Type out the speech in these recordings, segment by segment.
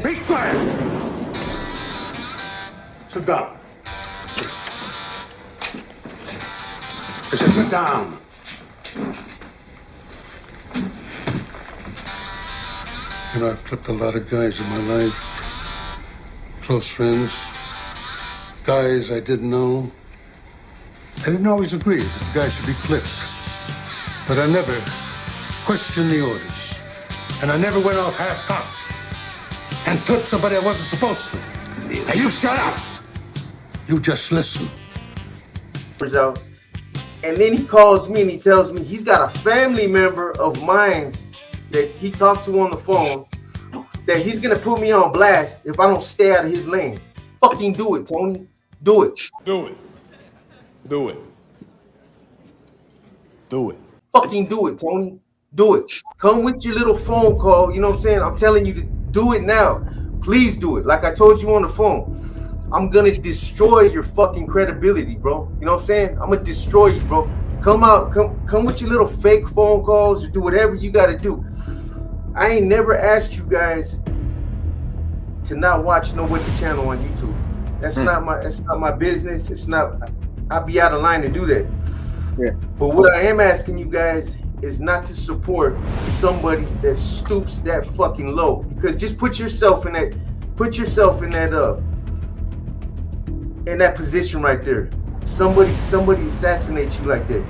Be quiet! Sit down. I said sit down. You know, I've flipped a lot of guys in my life. Close friends. Guys I didn't know. I didn't always agree that the guy should be flipped. But I never questioned the orders. And I never went off half-cocked and flipped somebody I wasn't supposed to. Now you shut up. You just listen. Out. And then he calls me and he tells me he's got a family member of mine that he talked to on the phone that he's gonna put me on blast if I don't stay out of his lane. Fucking do it, Tony. Do it. Do it. Do it. Do it. Fucking do it, Tony. Do it. Come with your little phone call. You know what I'm saying? I'm telling you to do it now. Please do it. Like I told you on the phone. I'm gonna destroy your fucking credibility, bro. You know what I'm saying? I'm gonna destroy you, bro. Come out, come with your little fake phone calls or do whatever you gotta do. I ain't never asked you guys to not watch nobody's channel on YouTube. That's not my business. It's not. I'd be out of line to do that. Yeah. But what I am asking you guys is not to support somebody that stoops that fucking low. Because just put yourself in that position right there. Somebody assassinates you like that.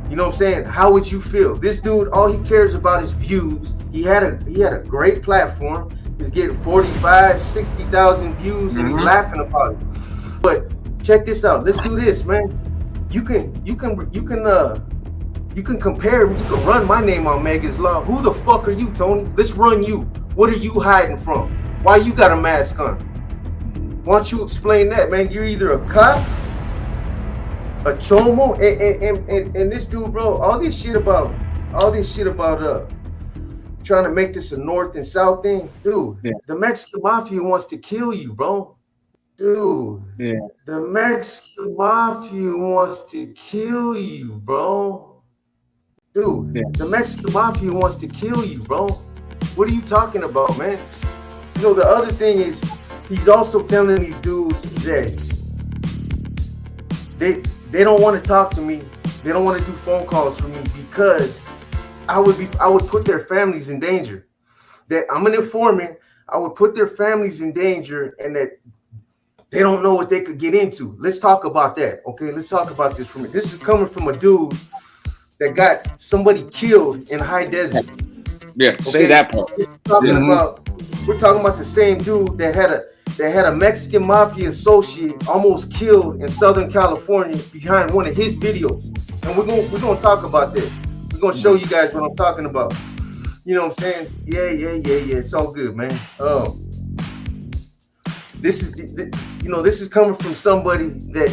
You know what I'm saying? How would you feel? This dude, all he cares about is views. He had a great platform. He's getting 45, 60,000 views and he's laughing about it. But check this out. Let's do this, man. You can compare me. You can run my name on Megan's Law. Who the fuck are you, Tony? Let's run you. What are you hiding from? Why you got a mask on? Why don't you explain that, man? You're either a cop, a chomo, and this dude, bro. All this shit about trying to make this a North and South thing, dude. Yeah. The Mexican Mafia wants to kill you, bro. Dude, yeah. The Mexican Mafia wants to kill you, bro. Dude, The Mexican Mafia wants to kill you, bro. What are you talking about, man? You know, the other thing is, he's also telling these dudes that they don't want to talk to me. They don't want to do phone calls for me because I would put their families in danger. That I'm an informant. I would put their families in danger, and that they don't know what they could get into. Let's talk about that, okay? Let's talk about this for a minute. This is coming from a dude that got somebody killed in high desert. Yeah, okay? Say that part. We're talking about the same dude that had a Mexican Mafia associate almost killed in Southern California behind one of his videos. And we're gonna talk about that. We're gonna show you guys what I'm talking about. You know what I'm saying? Yeah. It's all good, man. This is coming from somebody that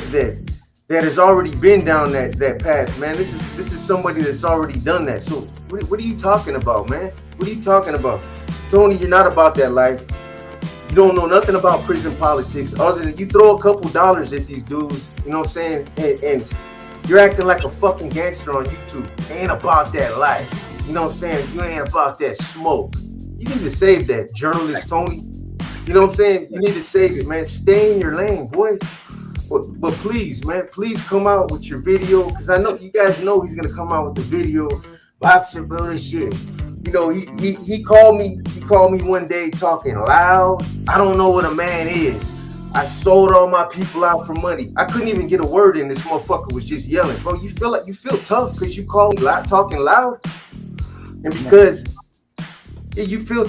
has already been down that path, man. This is somebody that's already done that. So what are you talking about, man? What are you talking about? Tony, you're not about that life. You don't know nothing about prison politics other than you throw a couple dollars at these dudes, you know what I'm saying? And you're acting like a fucking gangster on YouTube. Ain't about that life. You know what I'm saying? You ain't about that smoke. You need to save that, journalist Tony. You know what I'm saying? You need to save it, man. Stay in your lane, boy. But please, man, please come out with your video, because I know you guys know he's gonna come out with the video. Lots of bullshit. You know, he called me. He called me one day talking loud. I don't know what a man is. I sold all my people out for money. I couldn't even get a word in. This motherfucker was just yelling, bro. You feel tough because you call me loud, talking loud, and because you feel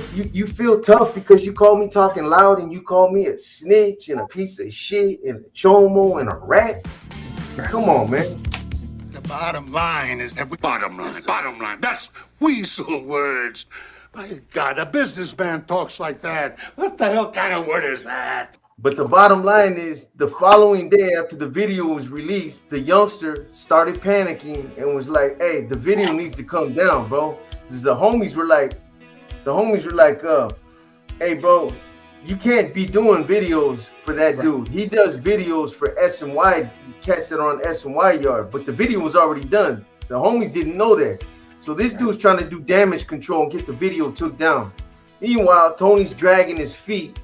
tough because you call me talking loud and you call me a snitch and a piece of shit and a chomo and a rat. Come on, man. The bottom line is that bottom line. That's weasel words. My God, a businessman talks like that. What the hell kind of word is that? But the bottom line is, the following day after the video was released, the youngster started panicking and was like, "Hey, the video needs to come down, bro." The homies were like, "Hey, bro, you can't be doing videos for that dude. He does videos for S&Y, cats that are on S&Y Yard, but the video was already done." The homies didn't know that. So this dude's trying to do damage control and get the video took down. Meanwhile, Tony's dragging his feet,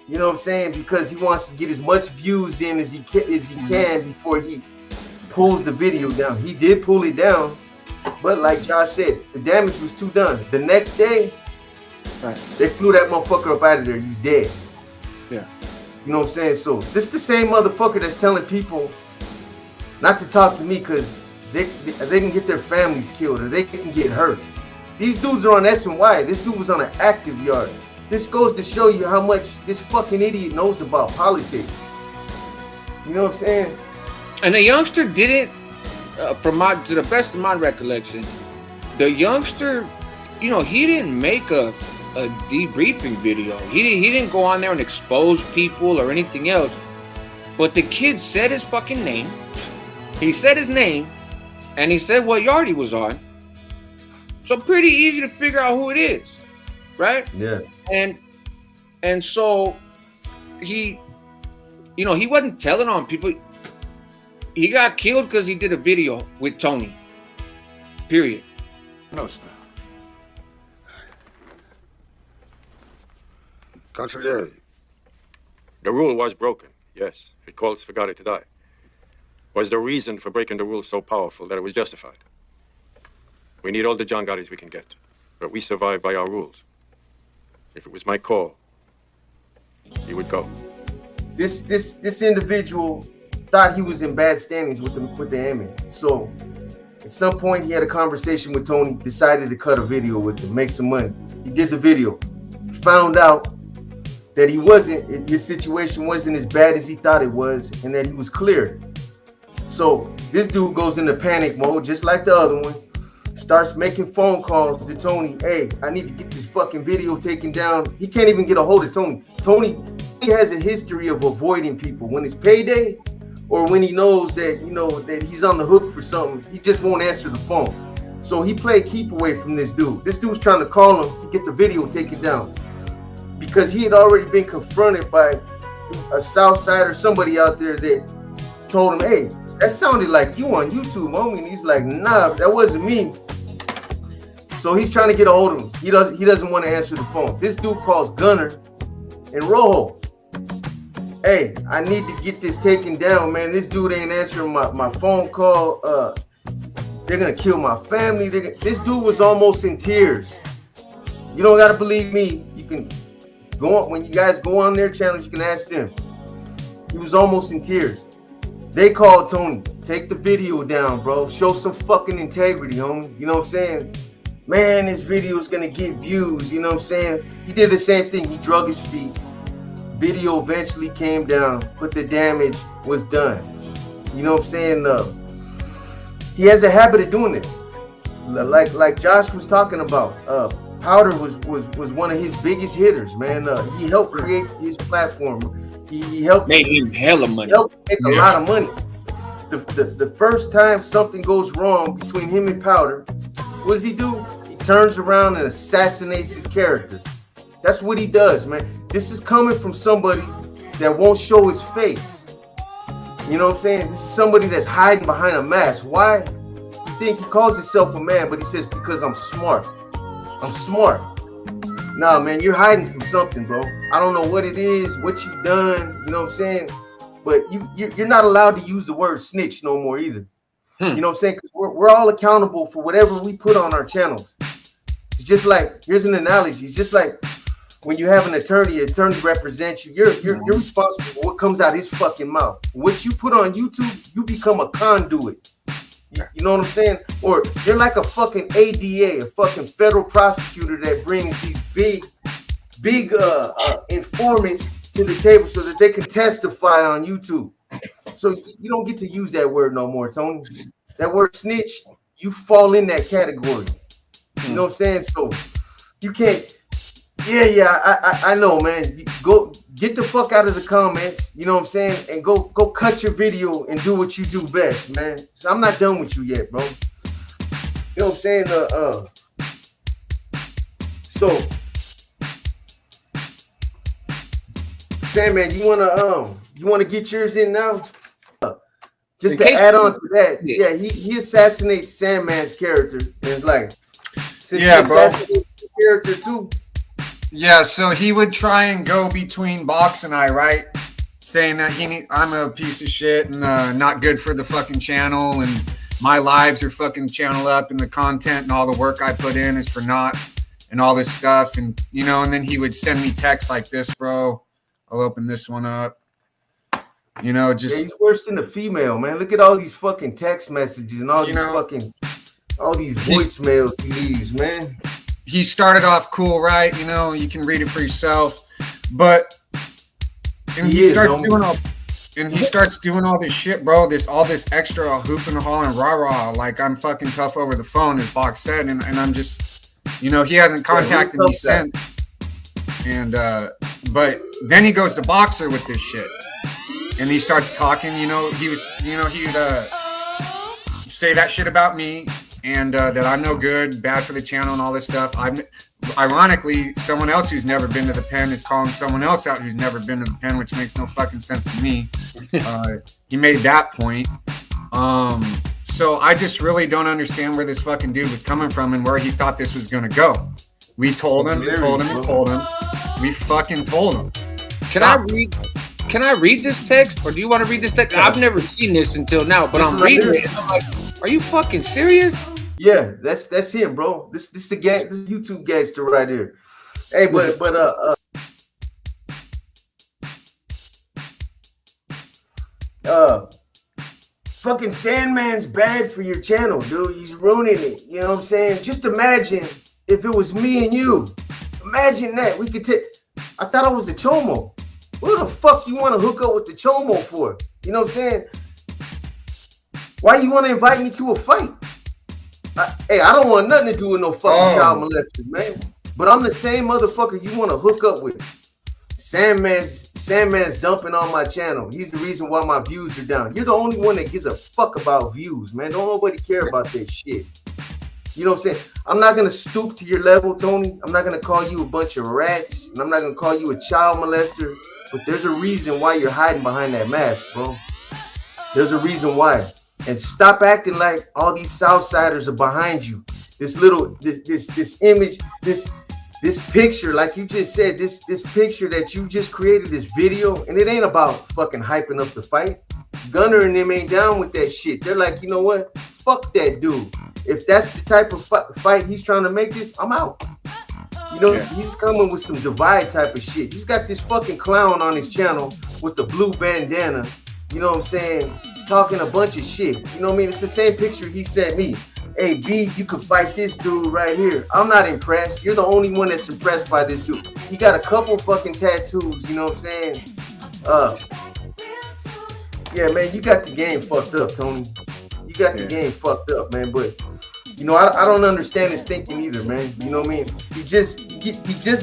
you know what I'm saying, because he wants to get as much views in as he can before he pulls the video down. He did pull it down, but like Josh said, the damage was too done. The next day, they flew that motherfucker up out of there. He's dead. Yeah. You know what I'm saying? So this is the same motherfucker that's telling people not to talk to me because they can get their families killed or they can get hurt. These dudes are on S&Y. This dude was on an active yard. This goes to show you how much this fucking idiot knows about politics. You know what I'm saying? And the youngster didn't, to the best of my recollection, the youngster, you know, he didn't make a debriefing video. He didn't go on there and expose people or anything else. But the kid said his fucking name. He said his name, and he said what yard he was on. So pretty easy to figure out who it is, right? Yeah. And so he, you know, he wasn't telling on people. He got killed because he did a video with Tony. Period. No, sir. Consigliere. The rule was broken, yes. It calls for YARDA to die. Was the reason for breaking the rule so powerful that it was justified? We need all the John Gottis we can get, but we survive by our rules. If it was my call, he would go. This individual thought he was in bad standings with the Emmy. So at some point he had a conversation with Tony, decided to cut a video with him, make some money. He did the video, found out that his situation wasn't as bad as he thought it was, and that he was cleared. So this dude goes into panic mode, just like the other one, starts making phone calls to Tony. Hey, I need to get this fucking video taken down. He can't even get a hold of Tony. Tony has a history of avoiding people. When it's payday or when he knows that, you know, that he's on the hook for something, he just won't answer the phone. So he played keep away from this dude. This dude's trying to call him to get the video taken down because he had already been confronted by a Southside or somebody out there that told him, hey, that sounded like you on YouTube, homie. And he's like, nah, that wasn't me. So he's trying to get a hold of him. He doesn't want to answer the phone. This dude calls Gunner and Rojo. Hey, I need to get this taken down, man. This dude ain't answering my phone call. They're gonna kill my family. This dude was almost in tears. You don't gotta believe me. You can go on, when you guys go on their channels, you can ask them. He was almost in tears. They called Tony, take the video down, bro. Show some fucking integrity, homie. You know what I'm saying? Man, this video is gonna get views, you know what I'm saying? He did the same thing. He drug his feet. Video eventually came down, but the damage was done. You know what I'm saying? He has a habit of doing this. Like Josh was talking about. Powder was one of his biggest hitters, man. He helped create his platform. He helped make him hella money. He helped make a lot of money. The first time something goes wrong between him and Powder, what does he do? He turns around and assassinates his character. That's what he does, man. This is coming from somebody that won't show his face. You know what I'm saying? This is somebody that's hiding behind a mask. Why? He thinks he calls himself a man, but he says, because I'm smart. I'm smart. Nah, man, you're hiding from something, bro. I don't know what it is, what you've done, you know what I'm saying? But you're not allowed to use the word snitch no more either. You know what I'm saying? Because we're all accountable for whatever we put on our channels. It's just like, here's an analogy. It's just like when you have an attorney represents you, you're responsible for what comes out his fucking mouth. What you put on YouTube, you become a conduit. You know what I'm saying? Or you're like a fucking ADA, a fucking federal prosecutor that brings these big informants to the table so that they can testify on YouTube. So you don't get to use that word no more, Tony. That word snitch, you fall in that category. You know what I'm saying? So you can't. I know, man. You go get the fuck out of the comments. You know what I'm saying? And go cut your video and do what you do best, man. So I'm not done with you yet, bro. You know what I'm saying? So, Sandman, you wanna get yours in now? Just to add on to that, yeah, he assassinates Sandman's character, and it's like, since he assassinates the character too, Yeah, so he would try and go between Box and I, right? Saying that I'm a piece of shit and not good for the fucking channel, and my lives are fucking channel up, and the content and all the work I put in is for naught, and all this stuff, and you know, and then he would send me texts like this, bro. I'll open this one up. You know, just he's worse than a female, man. Look at all these fucking text messages and all these voicemails he leaves, man. He started off cool, right? You know, you can read it for yourself, but he starts doing all this shit, bro. All this extra hoop and haul and rah rah, like I'm fucking tough over the phone, as Box said, and I'm just, you know, he hasn't contacted me since. And but then he goes to Boxer with this shit, and he starts talking. You know, he'd say that shit about me, and that I'm no good, bad for the channel, and all this stuff. Ironically, someone else who's never been to the pen is calling someone else out who's never been to the pen, which makes no fucking sense to me. He made that point. So I just really don't understand where this fucking dude was coming from and where he thought this was going to go. We told him. We fucking told him. Can I read this text, or do you want to read this text? I've never seen this until now, but I'm reading it. I'm like, are you fucking serious? Yeah, that's him, bro. This the gang, this YouTube gangster right here. Hey, but fucking Sandman's bad for your channel, dude. He's ruining it. You know what I'm saying? Just imagine if it was me and you. Imagine that. We could take. I thought I was the Chomo. What the fuck you want to hook up with the Chomo for? You know what I'm saying? Why you want to invite me to a fight? Hey, I don't want nothing to do with no fucking child molester, man. But I'm the same motherfucker you want to hook up with. Sandman's dumping on my channel. He's the reason why my views are down. You're the only one that gives a fuck about views, man. Don't nobody care about that shit. You know what I'm saying? I'm not going to stoop to your level, Tony. I'm not going to call you a bunch of rats. And I'm not going to call you a child molester. But there's a reason why you're hiding behind that mask, bro. There's a reason why. And stop acting like all these Southsiders are behind you. This image, this picture, like you just said, this picture that you just created, this video, and it ain't about fucking hyping up the fight. Gunner and them ain't down with that shit. They're like, you know what? Fuck that dude. If that's the type of fight he's trying to make this, I'm out. You know, he's coming with some divide type of shit. He's got this fucking clown on his channel with the blue bandana. You know what I'm saying? Talking a bunch of shit. You know what I mean? It's the same picture he sent me. Hey, B, you could fight this dude right here. I'm not impressed. You're the only one that's impressed by this dude. He got a couple fucking tattoos. You know what I'm saying? Yeah, man, you got the game fucked up, Tony. You got the game fucked up, man. But you know, I don't understand his thinking either, man. You know what I mean? He just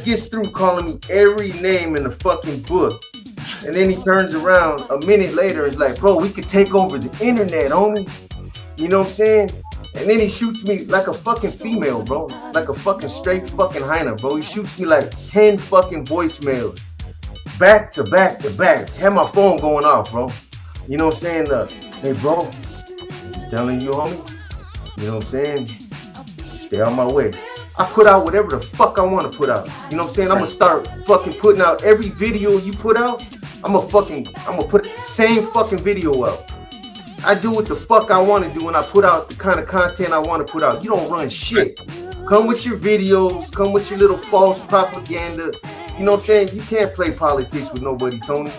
gets through calling me every name in the fucking book. And then he turns around a minute later and is like, bro, we could take over the internet, homie. You know what I'm saying? And then he shoots me like a fucking female, bro. Like a fucking straight fucking hyena, bro. He shoots me like 10 fucking voicemails. Back to back to back. Had my phone going off, bro. You know what I'm saying? Hey, bro, I'm just telling you, homie. You know what I'm saying? Stay on my way. I put out whatever the fuck I want to put out. You know what I'm saying? I'm gonna start fucking putting out every video you put out. I'm gonna put the same fucking video out. I do what the fuck I want to do, and I put out the kind of content I want to put out. You don't run shit. Come with your videos. Come with your little false propaganda. You know what I'm saying? You can't play politics with nobody, Tony.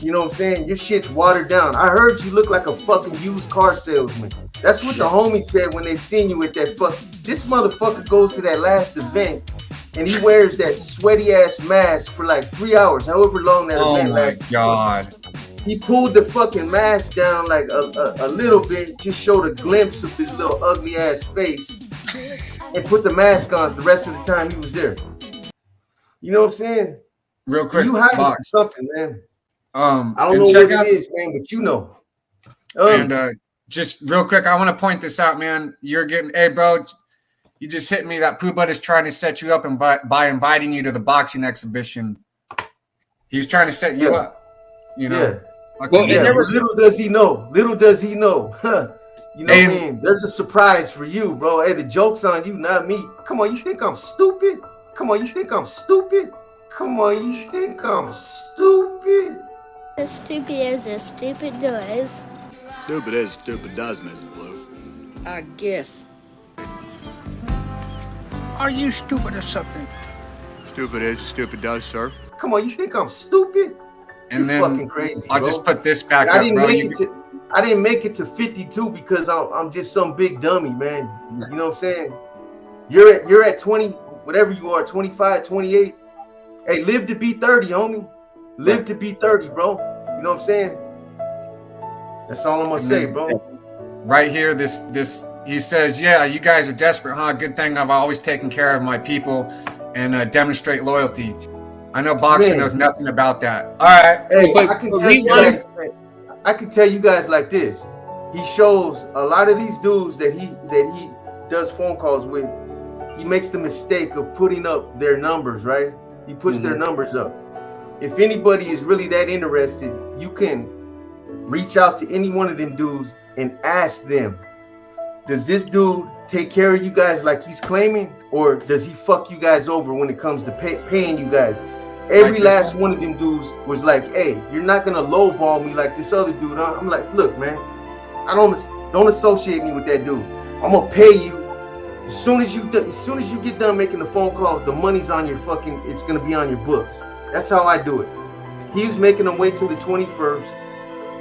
You know what I'm saying? Your shit's watered down. I heard you look like a fucking used car salesman. That's what the homie said when they seen you at that fuck. This motherfucker goes to that last event and he wears that sweaty ass mask for like 3 hours, however long that event lasted. Oh my God. He pulled the fucking mask down like a little bit, just showed a glimpse of his little ugly ass face, and put the mask on the rest of the time he was there. You know what I'm saying? Real quick, you hiding something, man. I don't know what it is, man, but you know. And just real quick, I want to point this out, man. You're getting, hey, bro, you just hit me. That Pooh Butt is trying to set you up by inviting you to the boxing exhibition. He was trying to set you up, you know. Yeah. Well, little does he know. Little does he know. You know what I mean? There's a surprise for you, bro. Hey, the joke's on you, not me. Come on, you think I'm stupid? Come on, you think I'm stupid? Come on, you think I'm stupid? As stupid as stupid does. Stupid as stupid does, Mrs. Blue. I guess. Are you stupid or something? Stupid as stupid does, sir. Come on, you think I'm stupid? And You're then fucking crazy, I'll bro. just put this back I up, didn't bro. I didn't make it to 52 because I'm just some big dummy, man. You know what I'm saying? You're at 20, whatever you are, 25, 28. Hey, live to be 30, homie. Live to be 30, bro. You know what I'm saying? That's all I'm gonna say, bro. Right here, this he says, yeah, you guys are desperate, huh? Good thing I've always taken care of my people and demonstrate loyalty. I know boxing knows nothing about that. All right. Hey, I can tell you guys like this. He shows a lot of these dudes that he does phone calls with. He makes the mistake of putting up their numbers, right? He puts their numbers up. If anybody is really that interested, you can reach out to any one of them dudes and ask them, does this dude take care of you guys like he's claiming, or does he fuck you guys over when it comes to paying you guys? Every last one of them dudes was like, hey, you're not gonna lowball me like this other dude, huh? I'm like, look, man, I don't associate me with that dude. I'm gonna pay you as soon as you get done making the phone call. The money's on your fucking, it's gonna be on your books. That's how I do it. He was making them wait till the 21st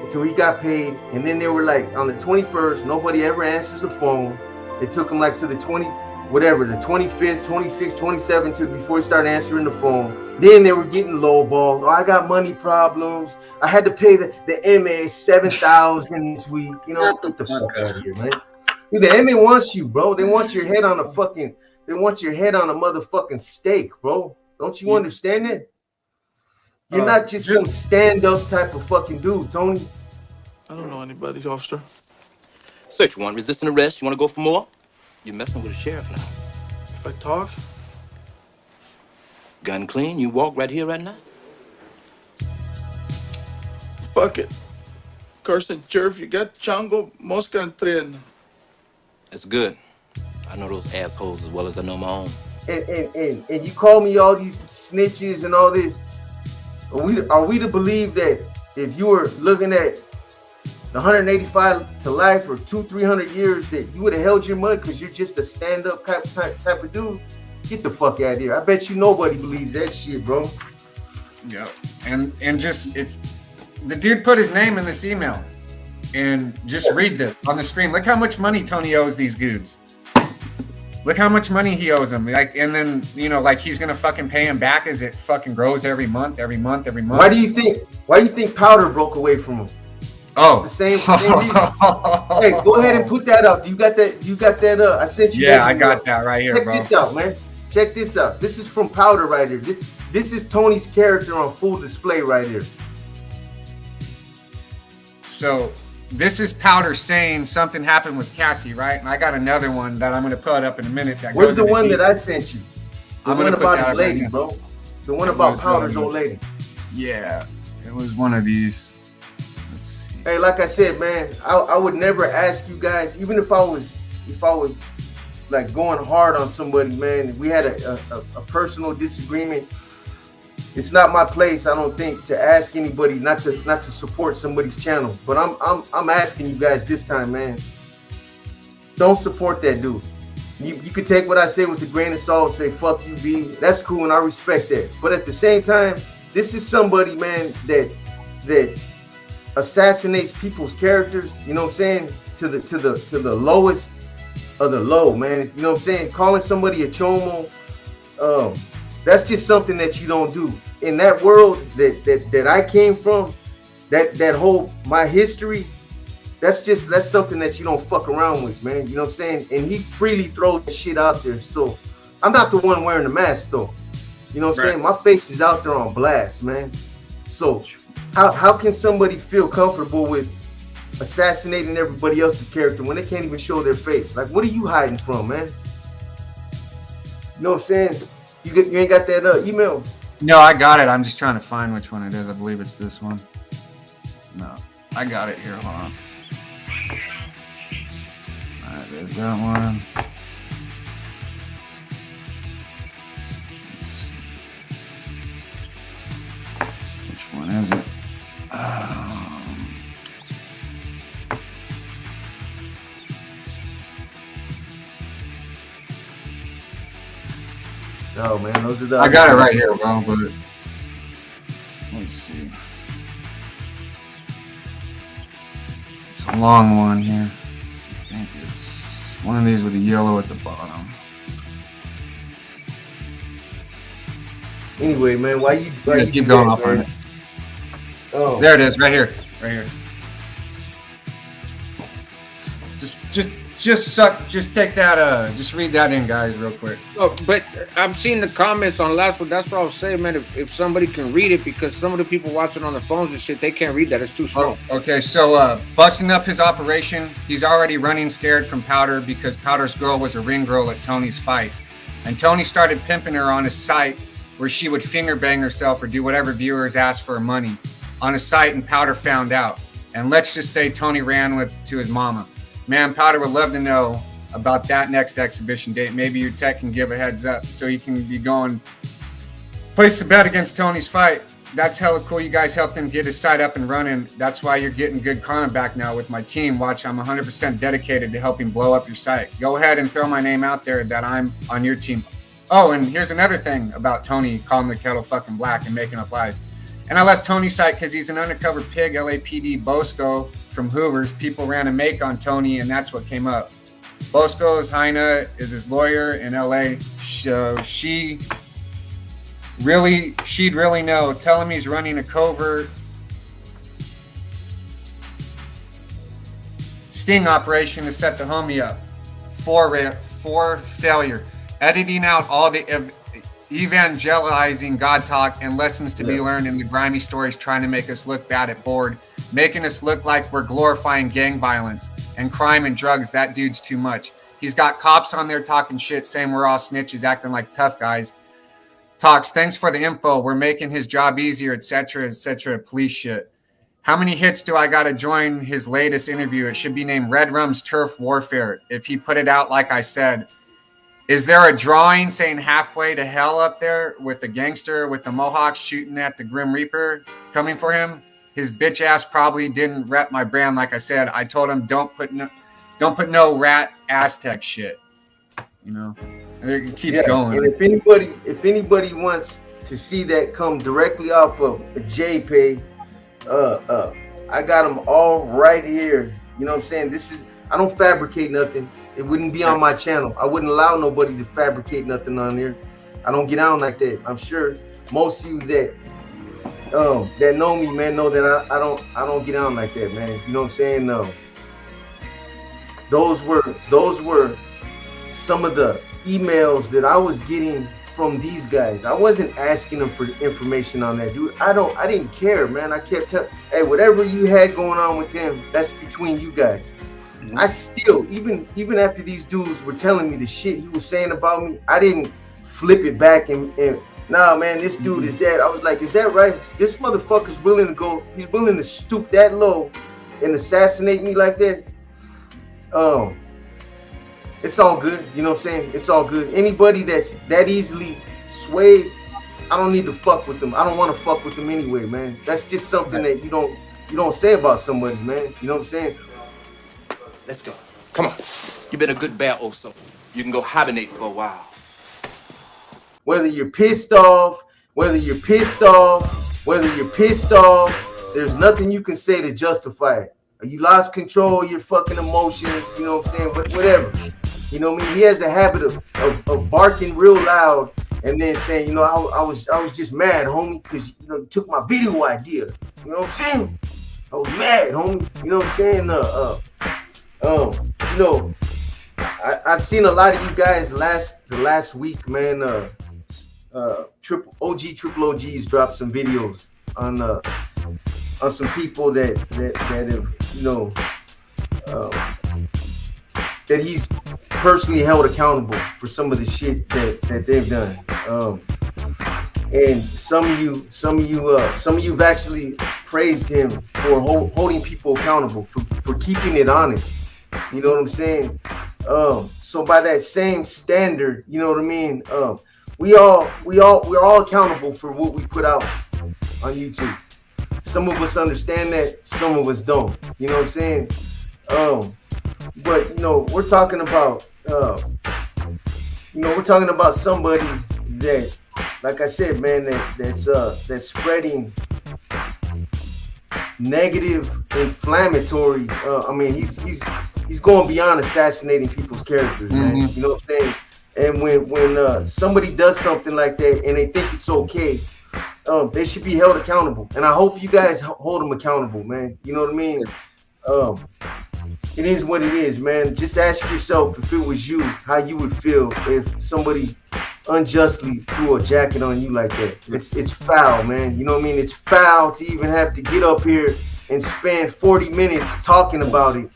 until he got paid, and then they were like, on the 21st, nobody ever answers the phone. It took him like to the 25th, 26th, 27th to before he started answering the phone. Then they were getting lowballed. Oh, I got money problems. I had to pay the MA $7,000 this week. You know, get the fuck out of here, man. Dude, the MA wants you, bro. They want your head on a fucking, they want your head on a motherfucking stake, bro. Don't you understand it? You're not just some stand-up type of fucking dude, Tony. I don't know anybody, officer. Search warrant, resisting arrest. You want to go for more? You're messing with a sheriff now. If I talk? Gun clean, you walk right here, right now? Fuck it. Carson, Sheriff, you got Chango, Mosca, and Tren. That's good. I know those assholes as well as I know my own. And you call me all these snitches and all this. Are we to believe that if you were looking at the 185 to life or 200-300 years, that you would have held your mud because you're just a stand-up type of dude? Get the fuck out of here. I bet you nobody believes that shit, bro. Yeah. And just, if the dude put his name in this email, and just read this on the screen. Look how much money Tony owes these dudes. Look how much money he owes them. Like, and then, you know, like he's gonna fucking pay him back as it fucking grows every month. Why do you think Powder broke away from him? Oh, it's the same reason. Hey, go ahead and put that up. You got that? I sent you. Yeah, I got that right here, bro. Check this out, man. Check this out. This is from Powder right here. This is Tony's character on full display right here. So this is Powder saying something happened with Cassie, right? And I got another one that I'm going to put up in a minute. Where's the one that I sent you? The one about his lady, bro. The one about Powder's old lady. Yeah, it was one of these. Let's see. Hey, like I said, man, I would never ask you guys, even if I was like going hard on somebody, man. We had a personal disagreement. It's not my place, I don't think, to ask anybody not to support somebody's channel. But I'm asking you guys this time, man. Don't support that dude. You could take what I say with a grain of salt and say, fuck you, B. That's cool, and I respect that. But at the same time, this is somebody, man, that assassinates people's characters, you know what I'm saying? To the lowest of the low, man. You know what I'm saying? Calling somebody a chomo, that's just something that you don't do. In that world that I came from, that whole my history, that's something that you don't fuck around with, man. You know what I'm saying? And he freely throws the shit out there. So I'm not the one wearing the mask though. You know what I'm saying? My face is out there on blast, man. So how can somebody feel comfortable with assassinating everybody else's character when they can't even show their face? Like, what are you hiding from, man? You know what I'm saying? You ain't got that email? No, I got it. I'm just trying to find which one it is. I believe it's this one. No, I got it here. Hold on. All right, there's that one. No, man, those are the. I got it right here, bro. But let's see. It's a long one here. I think it's one of these with the yellow at the bottom. Anyway, man, why you keep going off on it? Oh, there it is, right here, right here. Just take that. Just read that in, guys, real quick. Oh, but I've seen the comments on the last one. That's what I was saying, man. If somebody can read it, because some of the people watching on the phones and shit, they can't read that. It's too small. Oh, okay, so busting up his operation, he's already running scared from Powder because Powder's girl was a ring girl at Tony's fight, and Tony started pimping her on his site where she would finger bang herself or do whatever viewers asked for her money on his site, and Powder found out. And let's just say Tony ran to his mama. Man, Powder would love to know about that next exhibition date. Maybe your tech can give a heads up so he can be going. Place the bet against Tony's fight. That's hella cool. You guys helped him get his site up and running. That's why you're getting good content back now with my team. Watch, I'm 100% dedicated to helping blow up your site. Go ahead and throw my name out there that I'm on your team. Oh, and here's another thing about Tony calling the kettle fucking black and making up lies. And I left Tony's site because he's an undercover pig, LAPD Bosco from Hoover's. People ran a make on Tony, and that's what came up. Bosco's Heina is his lawyer in LA. She'd really know. Tell him he's running a covert sting operation to set the homie up for failure. Editing out all the evangelizing God talk and lessons to be learned in the grimy stories, trying to make us look bad at board, making us look like we're glorifying gang violence and crime and drugs. That dude's too much. He's got cops on there talking shit, saying we're all snitches, acting like tough guys. Talks, thanks for the info. We're making his job easier, etc., police shit. How many hits do I got to join his latest interview? It should be named Red Rum's Turf Warfare. If he put it out like I said. Is there a drawing saying halfway to hell up there with the gangster with the mohawk shooting at the Grim Reaper coming for him? His bitch ass probably didn't rep my brand like I said. I told him don't put no rat Aztec shit. You know, and it keeps going. And if anybody wants to see that come directly off of a JPay, I got them all right here. You know what I'm saying? I don't fabricate nothing. It wouldn't be on my channel. I wouldn't allow nobody to fabricate nothing on there. I don't get on like that. I'm sure most of you that know me, man, know that I don't get on like that, man. You know what I'm saying? No. Those were some of the emails that I was getting from these guys. I wasn't asking them for information on that dude. I didn't care, man. I kept telling, hey, whatever you had going on with him, that's between you guys. I still, even after these dudes were telling me the shit he was saying about me, I didn't flip it back and nah, man, this dude is that. I was like, is that right? This motherfucker's willing to go, he's willing to stoop that low and assassinate me like that. It's all good, you know what I'm saying? It's all good. Anybody that's that easily swayed, I don't need to fuck with them. I don't want to fuck with them anyway, man. That's just something that you don't say about somebody, man. You know what I'm saying? Let's go. Come on. You've been a good bear also. You can go hibernate for a while. Whether you're pissed off, there's nothing you can say to justify it. You lost control of your fucking emotions, you know what I'm saying? But whatever. You know what I mean? He has a habit of barking real loud and then saying, you know, I was just mad, homie, because you took my video idea. You know what I'm saying? I was mad, homie. You know what I'm saying? I've seen a lot of you guys the last week, man. Triple OGs dropped some videos on some people that have, that he's personally held accountable for some of the shit that they've done. And some of you've actually praised him for holding people accountable, for keeping it honest. You know what I'm saying? So by that same standard, you know what I mean? We're all accountable for what we put out on YouTube. Some of us understand that, some of us don't. You know what I'm saying? But we're talking about somebody that, like I said, man, that's spreading negative, inflammatory. I mean, he's going beyond assassinating people's characters, man. You know what I'm saying? And when somebody does something like that and they think it's okay, they should be held accountable. And I hope you guys hold them accountable, man. You know what I mean? It is what it is, man. Just ask yourself, if it was you, how you would feel if somebody unjustly threw a jacket on you like that. It's foul, man. You know what I mean? It's foul to even have to get up here and spend 40 minutes talking about it.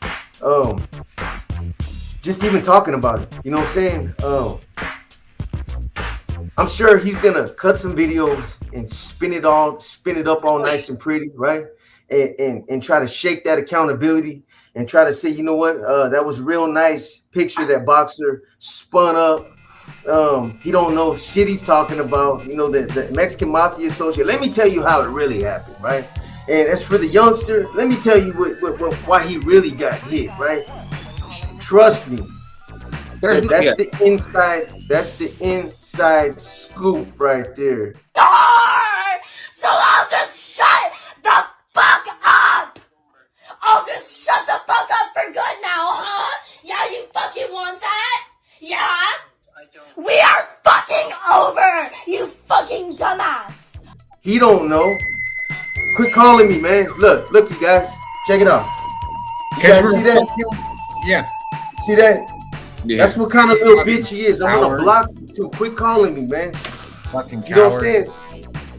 Just even talking about it. You know what I'm saying? I'm sure he's gonna cut some videos and spin it up all nice and pretty, right? And try to shake that accountability and try to say, you know what, that was a real nice picture that boxer spun up. He don't know shit he's talking about. You know, the Mexican mafia associate. Let me tell you how it really happened, right? And as for the youngster, let me tell you why he really got hit, right? Trust me. That's the inside. That's the inside scoop right there. So I'll just shut the fuck up. I'll just shut the fuck up for good now, huh? Yeah, you fucking want that? Yeah? We are fucking over, you fucking dumbass. He don't know. Quit calling me, man. Look, you guys. Check it out. You guys see that? Yeah. See that? Yeah. That's what kind of little bitch he is. I'm gonna block you too. Quit calling me, man. Fucking coward. You know what I'm saying?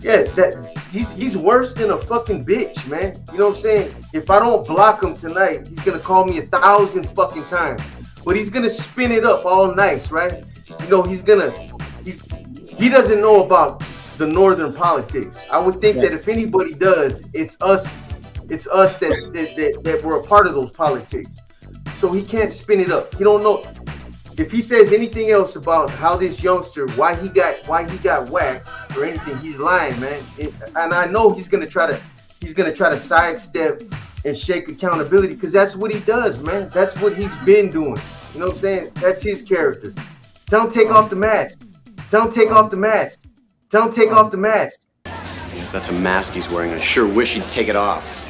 Yeah, that he's worse than a fucking bitch, man. You know what I'm saying? If I don't block him tonight, he's gonna call me 1,000 fucking times. But he's gonna spin it up all nice, right? You know, he doesn't know about the northern politics. I would think that if anybody does, it's us that we're a part of those politics. So he can't spin it up. He don't know. If he says anything else about how this youngster, why he got whacked or anything, he's lying, man. And I know he's gonna try to sidestep and shake accountability, because that's what he does, man. That's what he's been doing. You know what I'm saying? That's his character. Tell him take off the mask. Tell him take off the mask. Tell him take off the mask. If that's a mask he's wearing, I sure wish he'd take it off.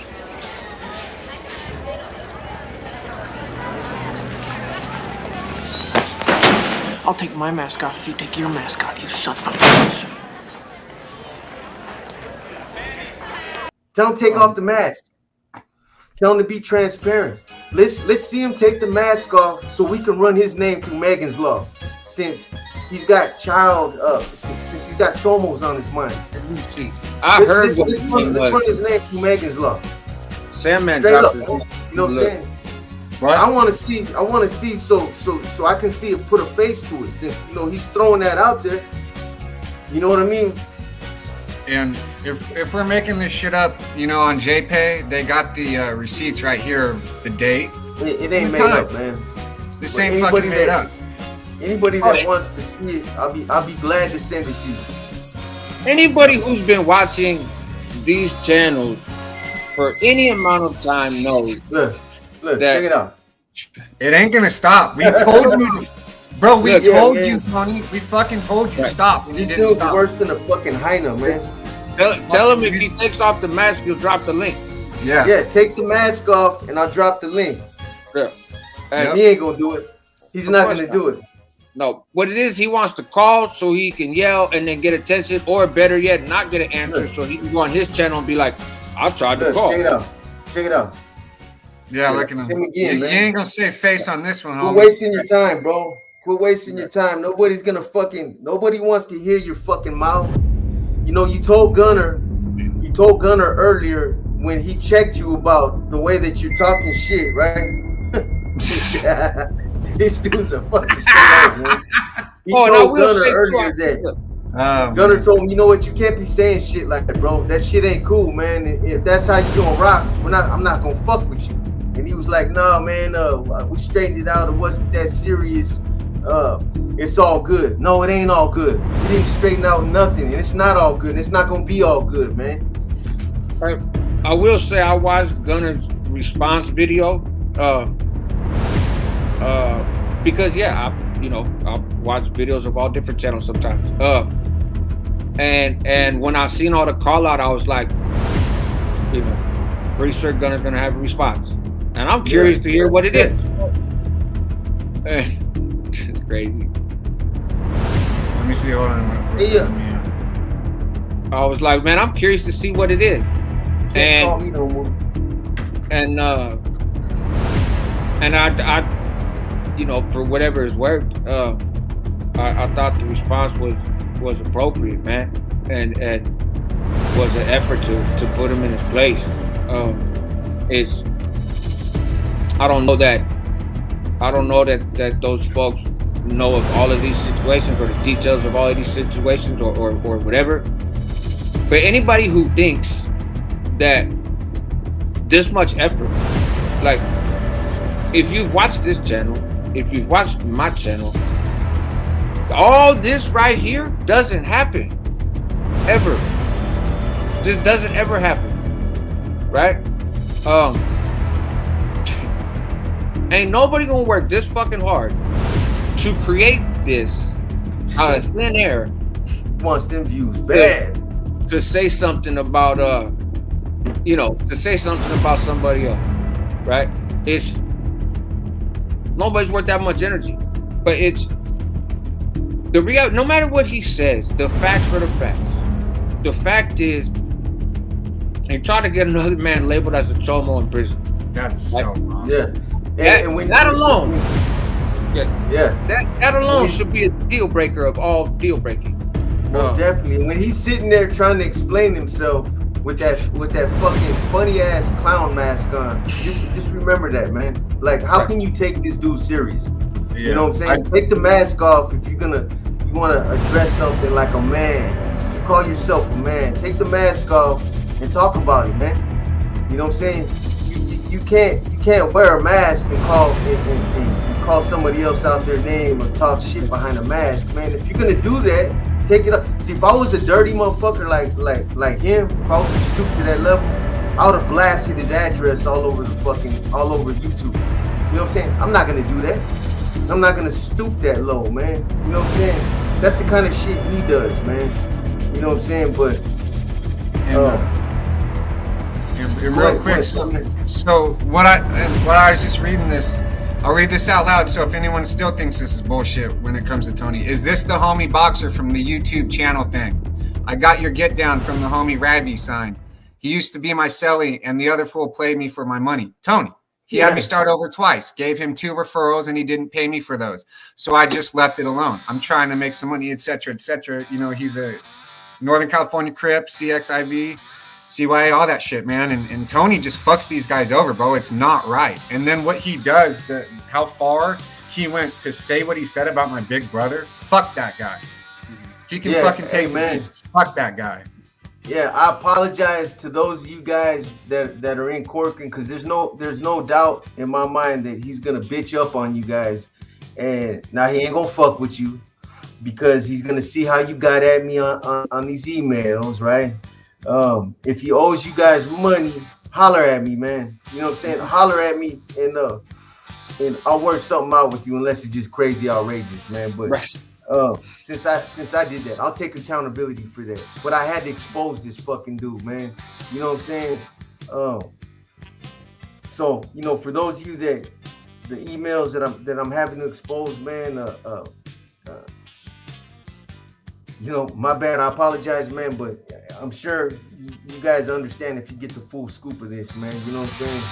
I'll take my mask off if you take your mask off, you son of a bitch. Tell him take off the mask. Tell him to be transparent. Let's see him take the mask off so we can run his name through Megan's Law. Since he's got since he's got chomos on his mind. I heard let's run his name through Megan's Law. Sandman straight up. his, You know what I'm saying? Right. I want to see so I can see it, put a face to it, since you know he's throwing that out there. You know what I mean? And if we're making this shit up, you know, on JPay, they got the receipts right here of the date. It ain't made up, man. This ain't fucking made up. Anybody that wants to see it, I'll be glad to send it to you. Anybody who's been watching these channels for any amount of time knows. Look, check it out. It ain't gonna stop. We told you, bro. We told you, Tony. We fucking told you stop, and you didn't stop. Worse than a fucking hyena, man. Tell him if he takes off the mask, you'll drop the link. Yeah, take the mask off, and I'll drop the link. Yeah. And he ain't gonna do it. He's not gonna do it. No, what it is, he wants to call so he can yell and then get attention, or better yet, not get an answer so he can go on his channel and be like, I tried to call. Check it out. Yeah, look at him. You ain't gonna save face on this one, homie. Quit wasting your time, bro. Quit wasting your time. Nobody wants to hear your fucking mouth. You know, you told Gunner earlier when he checked you about the way that you're talking shit, right? This dude's a fucking straight up, man. He told Gunner earlier that Gunner told him, you know what, you can't be saying shit like that, bro. That shit ain't cool, man. If that's how you gonna rock, I'm not gonna fuck with you. And he was like, nah, man, we straightened it out. It wasn't that serious. It's all good. No, it ain't all good. We didn't straighten out nothing, and it's not all good. And it's not gonna be all good, man. I will say I watched Gunner's response video. Because I watch videos of all different channels sometimes. And when I seen all the call out, I was like, you know, pretty sure Gunner's gonna have a response, and I'm curious to hear what it is. It's crazy. Let me see. Hold on. I was like, man, I'm curious to see what it is. Can't call me no more. And I you know, for whatever is worth, I thought the response was appropriate, man, and was an effort to put him in his place. I don't know that those folks know of all of these situations or the details of all of these situations or whatever. But anybody who thinks that this much effort, like, if you've watched this channel, if you've watched my channel, all this right here doesn't happen ever. This doesn't ever happen, right? Ain't nobody gonna work this fucking hard to create this out of thin air. Wants them views bad. To say something about you know, to say something about somebody else, right? It's nobody's worth that much energy, but it's the reality. No matter what he says, the facts are the facts. The fact is, and try to get another man labeled as a chomo in prison. That's so wrong. Yeah. And when that alone, that alone when, should be a deal breaker of all deal breaking. Most definitely. When he's sitting there trying to explain himself with that fucking funny ass clown mask on, just remember that, man. Like, how can you take this dude serious? Yeah. You know what I'm saying? Take the mask off if you want to address something like a man. You call yourself a man. Take the mask off and talk about it, man. You know what I'm saying? You can't wear a mask and call somebody else out their name or talk shit behind a mask, man. If you're gonna do that, take it up. See, if I was a dirty motherfucker like him, if I was a stoop to that level, I would have blasted his address all over YouTube. You know what I'm saying? I'm not gonna do that. I'm not gonna stoop that low, man. You know what I'm saying? That's the kind of shit he does, man. You know what I'm saying? But and real quick, so what I was just reading this, I'll read this out loud. So if anyone still thinks this is bullshit when it comes to Tony, is this the homie boxer from the YouTube channel thing? I got your get down from the homie Rabby sign. He used to be my celly, and the other fool played me for my money. Tony. He had me start over twice, gave him 2 referrals, and he didn't pay me for those. So I just left it alone. I'm trying to make some money, etc., etc. You know, he's a Northern California Crip, CXIV, CYA, all that shit, man. And Tony just fucks these guys over, bro. It's not right. And then what he does, how far he went to say what he said about my big brother, fuck that guy. He can fucking take man. Fuck that guy. Yeah, I apologize to those of you guys that are in Corcoran, because there's no doubt in my mind that he's gonna bitch up on you guys. And now he ain't gonna fuck with you because he's gonna see how you got at me on these emails, right? If he owes you guys money, holler at me, man. You know what I'm saying? Holler at me and I'll work something out with you, unless it's just crazy outrageous, man. But since I did that, I'll take accountability for that. But I had to expose this fucking dude, man. You know what I'm saying? So, you know, for those of you that the emails that I'm having to expose, man, you know, my bad. I apologize, man, but I'm sure you guys understand if you get the full scoop of this, man. You know what I'm saying?